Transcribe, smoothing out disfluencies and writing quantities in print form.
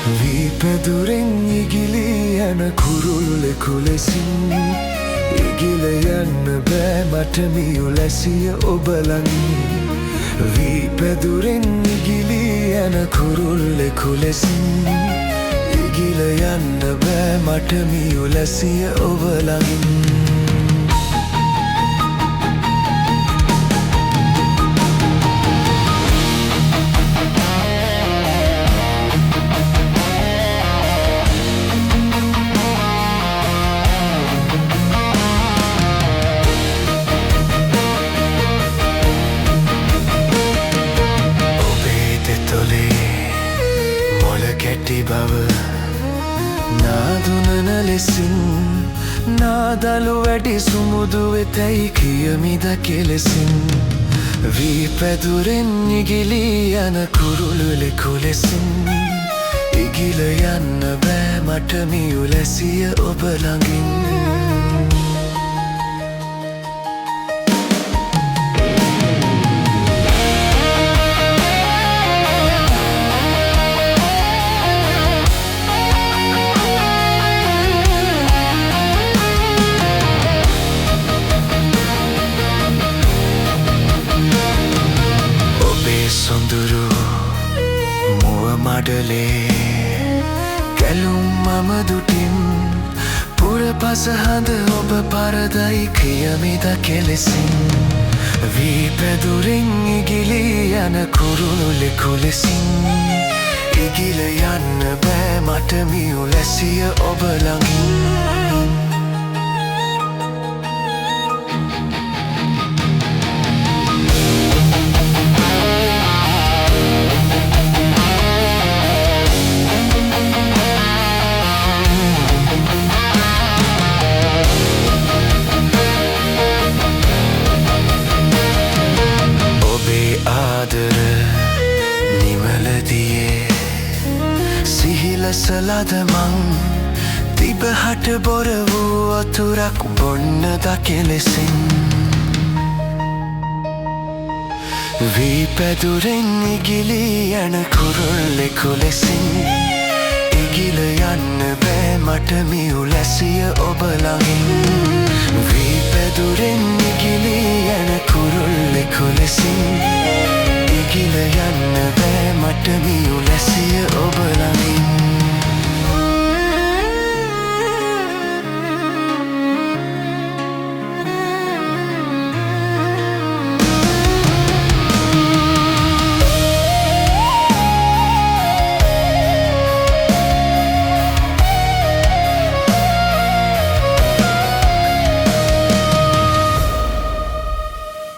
වීපැදුරෙන් ඉගිලී යන කුරුල්ලෙකු ලෙසින් ඉගිල යන්න බෑ මට මියුලැසිය ඔබ ළඟින් වීපැදුරෙන් ඉගිලී යන කුරුල්ලෙකු ලෙසින් ඉගිල යන්න බෑ මට මියුලැසිය ඔබ ළඟින් බව නාදුනන ලෙසින් නාදලු වැඩි සුමුදු වෙතැයි කියමිද කෙලෙසින් වීපැදුරෙන් ඉගිලී යන කුරුළුලෙකු ලෙසින් ඉගිල යන්න බෑ මට මියුලැසිය ඔබ ළඟින් සොඳුරු මුව මඩලේ කැලුම් මම දුටින් පුරපස හඳ ඔබ පරදයි කියමිද කෙලෙසින් වීපැදුරෙන් ඉගිලී යන කුරුළුලෙකු ලෙසින් ඉගිල යන්න බෑ මට මියුලැසිය ඔබ ළඟින් සිහිලසලද මං තිබහට බොර වූ අතුරක් බොන්නද කෙලෙසින් වීපැදුරෙන් ඉගිලී යන කුරුල්ලෙකු ලෙසින් ඉගිල යන්න බෑ මට මියුලැසිය ඔබ ළඟින් වීපැදුරෙන් ඉගිලී යන කුරුල්ලෙකු ලෙසින් ඉගිල යන්න බෑ මට මියුලැසිය ඔබ ළඟින්